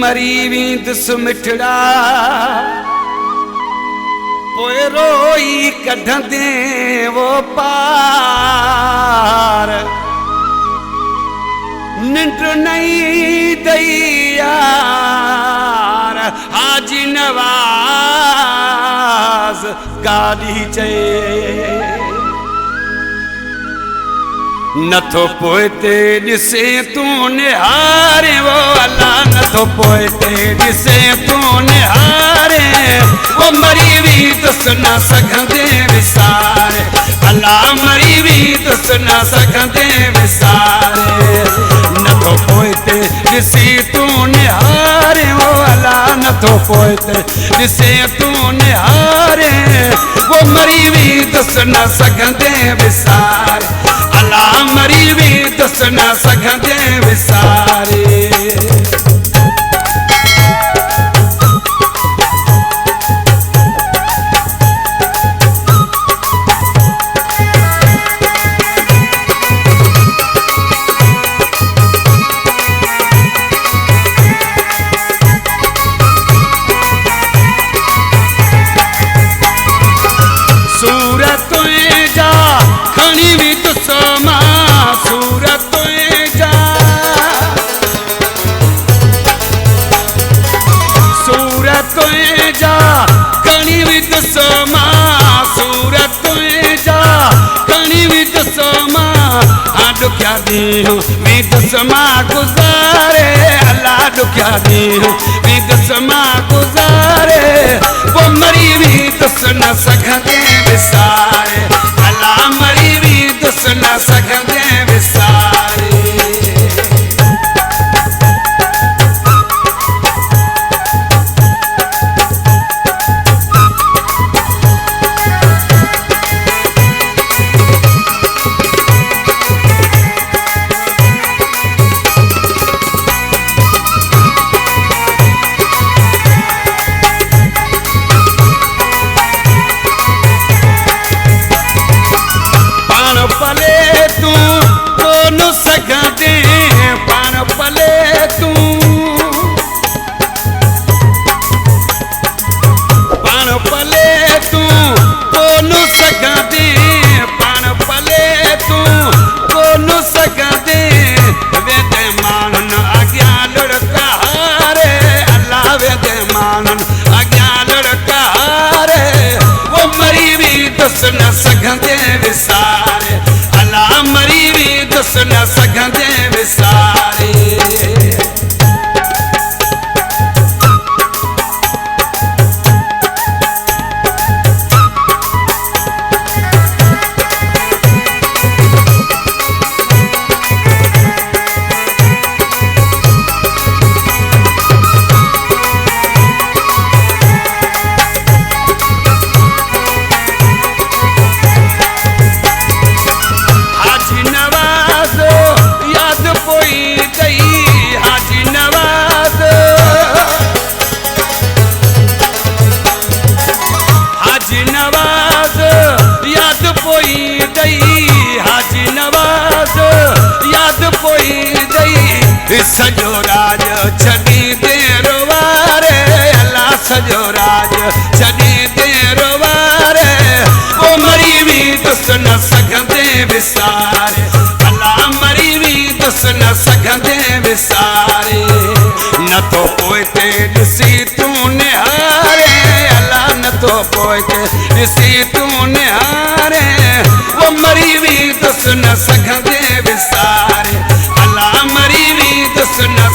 मरी वी दुस मिठड़ा पोए रोई कढंदे वो पार निंड नहीं दई यार हाजी नवाज गाड़ी चए नथो पोइते ॾिसे तूं निहारे वो अल्लाह नथो पोइते ॾिसे तूं निहारे वो मरी वी दुस न सघंदे विसारे अल्लाह मरी वी दुस न सघंदे विसारे नथो पोइते ॾिसे तूं निहारे वो अल्लाह नथो पोइते ॾिसे तूं निहारे वो मरी वी दुस न सघंदे विसारे अल्लाह मरी वी दुस न सघंदे विसारे दुखिया दी हूँ मैं दसमा गुजारे अल्लाह दुखिया दी हूँ मैं दसमा गुजारे वो मरी भी दुस न सघंदे विसारे अल्लाह मरी भी दुस न सघंदे विसारे न सघंदे विसारे अल्लाह मरी वी दुस न सघंदे विसारे सजो राज छॾी दे रोवारे अल्लाह सजो राज छॾी दे रोवारे वो मरी वी दुस न सघंदे विसारे अल्लाह मरी वी दुस न सघंदे विसारे नथो पोइते ॾिसी तूं निहारे अल्लाह नथो पोइते ॾिसी तूं निहारे वो मरी वी दुस न सघंदे विसारे अल्लाह मरी वी दुस न